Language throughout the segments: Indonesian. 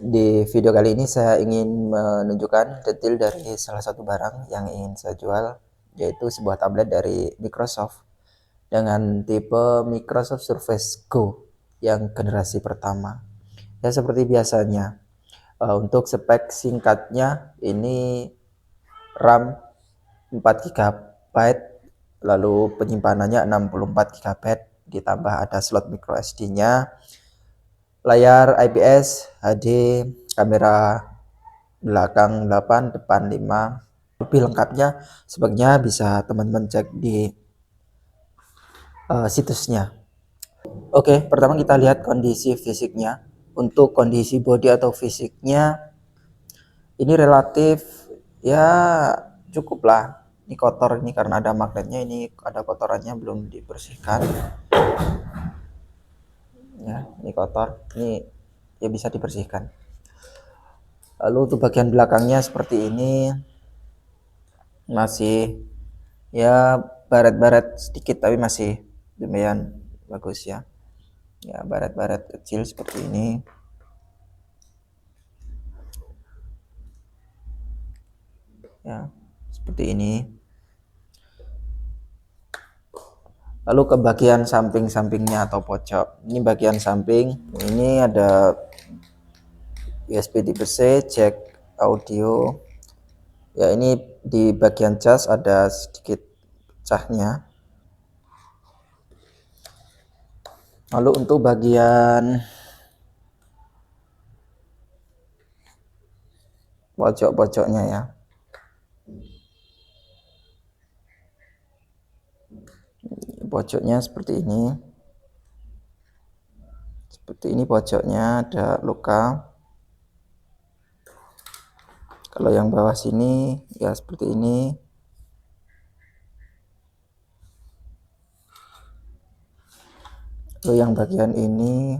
Di video kali ini saya ingin menunjukkan detail dari salah satu barang yang ingin saya jual, yaitu sebuah tablet dari Microsoft dengan tipe Microsoft Surface Go yang generasi pertama. Ya seperti biasanya, untuk spek singkatnya ini RAM 4 GB, lalu penyimpanannya 64 GB, ditambah ada slot micro SD-nya, layar IPS HD, kamera belakang 8, depan 5. Lebih lengkapnya speknya bisa teman-teman cek di situsnya. Oke, pertama kita lihat kondisi fisiknya. Untuk kondisi body atau fisiknya ini relatif ya cukup lah. Ini kotor, ini karena ada magnetnya, ini ada kotorannya belum dibersihkan. Ya, ini kotor, ini ya bisa dibersihkan. Lalu untuk bagian belakangnya seperti ini, masih ya baret-baret sedikit tapi masih lumayan bagus ya. Ya, baret-baret kecil seperti ini. Ya, seperti ini. Lalu ke bagian samping-sampingnya atau pojok. Ini bagian samping. Ini ada USB tipe C, jack audio. Ya, ini di bagian cas ada sedikit pecahnya. Lalu untuk bagian pojok-pojoknya ya. Pojoknya seperti ini. Seperti ini pojoknya ada luka. Kalau yang bawah sini ya seperti ini. Lalu yang bagian ini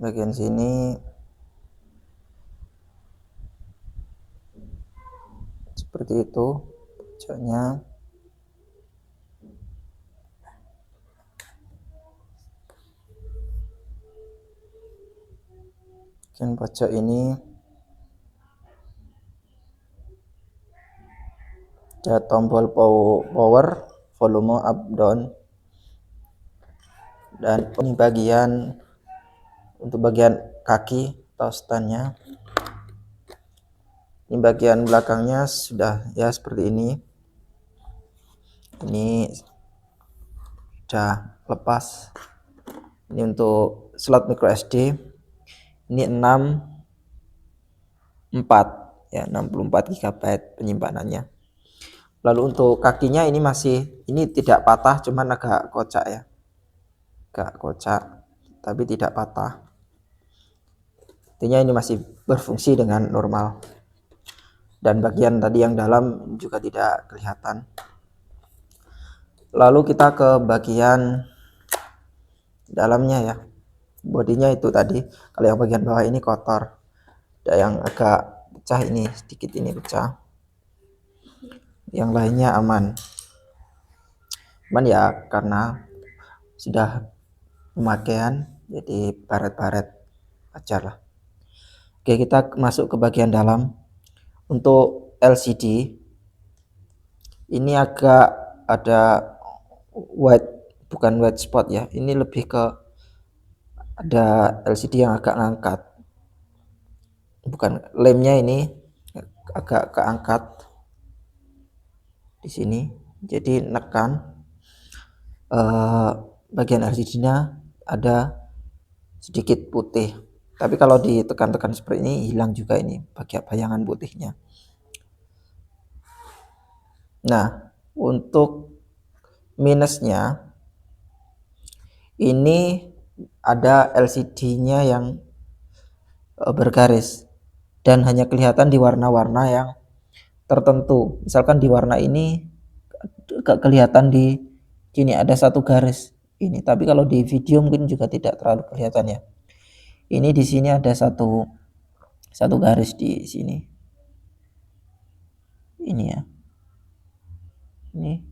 bagian sini seperti itu pojoknya. Bagian pojok ini ada tombol power, volume up down, dan ini bagian untuk bagian kaki atau standnya. Ini bagian belakangnya sudah ya seperti ini. Ini sudah lepas. Ini untuk slot micro SD. Ini 64 ya, 64 GB penyimpanannya. Lalu untuk kakinya ini tidak patah, cuman agak kocak ya. Agak kocak tapi tidak patah. Artinya ini masih berfungsi dengan normal. Dan bagian tadi yang dalam juga tidak kelihatan. Lalu kita ke bagian dalamnya ya. Bodinya itu tadi. Kalau yang bagian bawah ini kotor. Ada yang agak pecah, ini sedikit ini pecah. Yang lainnya aman. Cuman ya karena sudah pemakaian jadi baret-baret wajar lah. Oke, kita masuk ke bagian dalam. Untuk LCD ini agak ada bukan white spot ya, ini lebih ke ada LCD yang agak ngangkat, bukan lemnya ini agak keangkat di sini, jadi nekan bagian LCD-nya ada sedikit putih, tapi kalau ditekan-tekan seperti ini hilang juga ini bagian bayangan putihnya. Nah, untuk minusnya ini ada LCD-nya yang bergaris dan hanya kelihatan di warna-warna yang tertentu. Misalkan di warna ini gak kelihatan, di sini ada satu garis ini, tapi kalau di video mungkin juga tidak terlalu kelihatan ya. Ini di sini ada satu garis di sini. Ini ya. Ini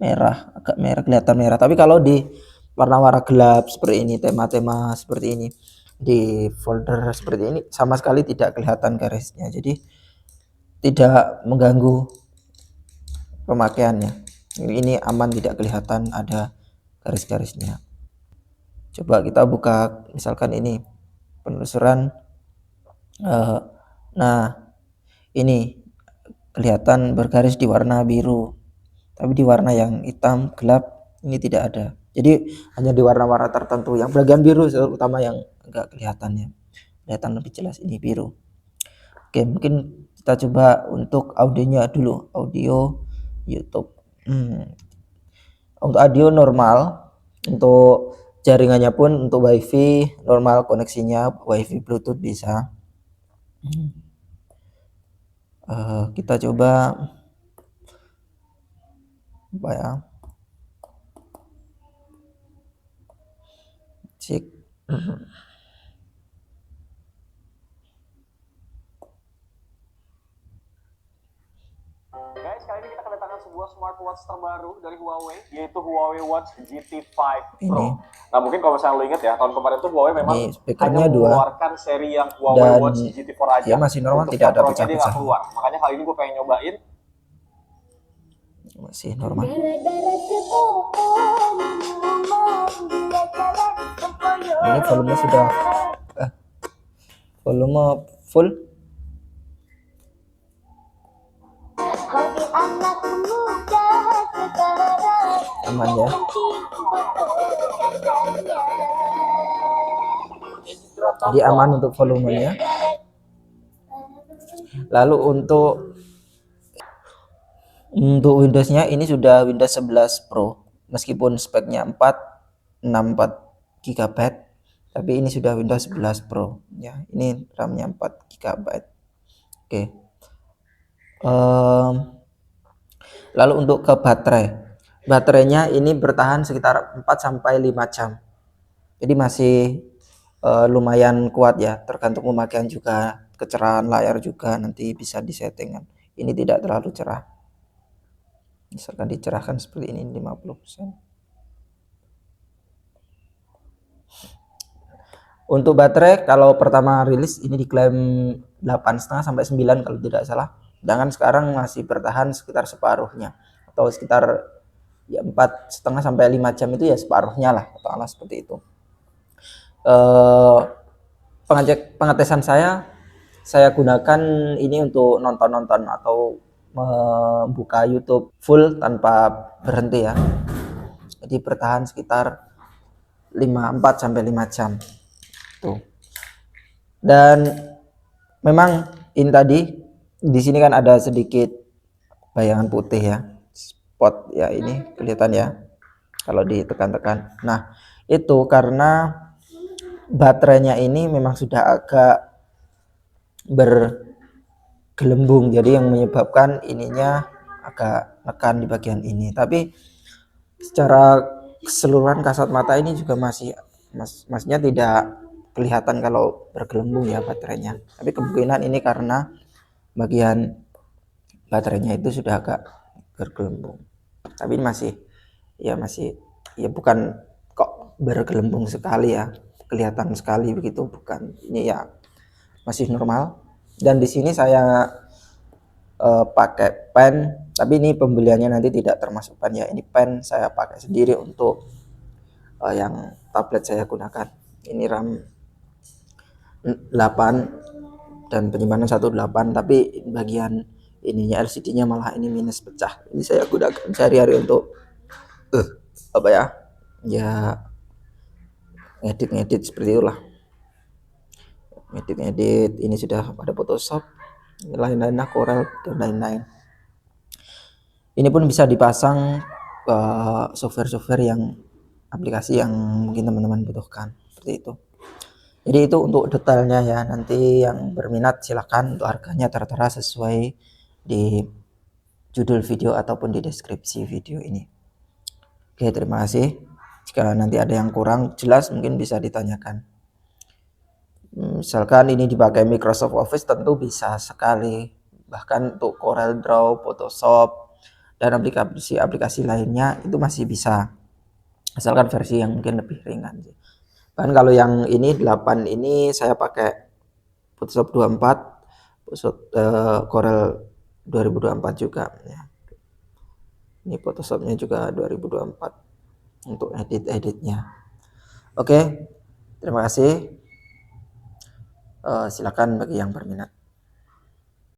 merah, agak merah, kelihatan merah. Tapi kalau di warna-warna gelap seperti ini, tema-tema seperti ini, di folder seperti ini sama sekali tidak kelihatan garisnya, jadi tidak mengganggu pemakaiannya. Ini aman, tidak kelihatan ada garis-garisnya. Coba kita buka misalkan ini penelusuran. Nah, ini kelihatan bergaris di warna biru, tapi di warna yang hitam gelap ini tidak ada. Jadi hanya di warna-warna tertentu yang bagian biru, terutama yang enggak kelihatan lebih jelas ini biru. Oke, mungkin kita coba untuk audionya dulu, audio YouTube. Untuk audio normal, untuk jaringannya pun untuk wifi normal, koneksinya wifi bluetooth bisa. Kita coba apa ya, cek. Guys, kali ini kita kedatangan sebuah smartwatch terbaru dari Huawei, yaitu Huawei Watch GT5 Pro. Nah, mungkin kalau misalnya lo inget ya, tahun kemarin tuh Huawei memang hanya mengeluarkan seri yang Huawei Watch GT4 aja. Ya masih normal, tidak ada pecah-pecah. Makanya kali ini gue pengen nyobain. Masih normal. Ini volume sudah volume full. Aman ya. Jadi aman untuk volumenya. Lalu untuk Windowsnya ini sudah Windows 11 Pro, meskipun speknya 64 GB, tapi ini sudah Windows 11 Pro ya. Ini RAM-nya 4 GB. Oke. Lalu untuk ke baterainya ini bertahan sekitar 4 sampai 5 jam. Jadi masih lumayan kuat ya, tergantung pemakaian juga, kecerahan layar juga nanti bisa disettingkan. Ini tidak terlalu cerah. Misalkan dicerahkan seperti ini 50%. Untuk baterai kalau pertama rilis ini diklaim 8,5 sampai 9 kalau tidak salah. Sedangkan sekarang masih bertahan sekitar separuhnya, atau sekitar ya 4,5 sampai 5 jam itu ya separuhnya lah, katakanlah seperti itu. Pengetesan saya gunakan ini untuk nonton atau membuka YouTube full tanpa berhenti ya. Jadi bertahan sekitar 4 sampai 5 jam. Tuh. Dan memang ini tadi di sini kan ada sedikit bayangan putih ya. Spot ya, ini kelihatan ya kalau ditekan-tekan. Nah, itu karena baterainya ini memang sudah agak bergelembung, jadi yang menyebabkan ininya agak nekan di bagian ini. Tapi secara keseluruhan kasat mata ini juga maksudnya tidak kelihatan kalau bergelembung ya baterainya. Tapi kemungkinan ini karena bagian baterainya itu sudah agak bergelembung. Tapi masih bukan kok bergelembung sekali ya, kelihatan sekali begitu, bukan. Ini ya masih normal. Dan di sini saya pakai pen, tapi ini pembeliannya nanti tidak termasuk pen ya. Ini pen saya pakai sendiri untuk yang tablet saya gunakan. Ini RAM 8 dan penyimpanan 18, tapi bagian ininya LCD-nya malah ini minus pecah. Ini saya gunakan sehari-hari untuk apa ya? Ya ngedit seperti itulah. Ngedit ini sudah ada Photoshop, lain-lain, Corel dan lain-lain. Ini pun bisa dipasang ke software-software yang aplikasi yang mungkin teman-teman butuhkan, seperti itu. Jadi itu untuk detailnya ya, nanti yang berminat silakan, untuk harganya tertera sesuai di judul video ataupun di deskripsi video ini. Oke, terima kasih. Jika nanti ada yang kurang jelas mungkin bisa ditanyakan. Misalkan ini dipakai Microsoft Office tentu bisa sekali, bahkan untuk Corel Draw, Photoshop dan aplikasi lainnya itu masih bisa, asalkan versi yang mungkin lebih ringan sih. Bahkan kalau yang ini 8 ini saya pakai Photoshop 24, Photoshop Corel 2024 juga ya. Ini Photoshopnya juga 2024 untuk editnya. Oke, terima kasih. Silakan bagi yang berminat.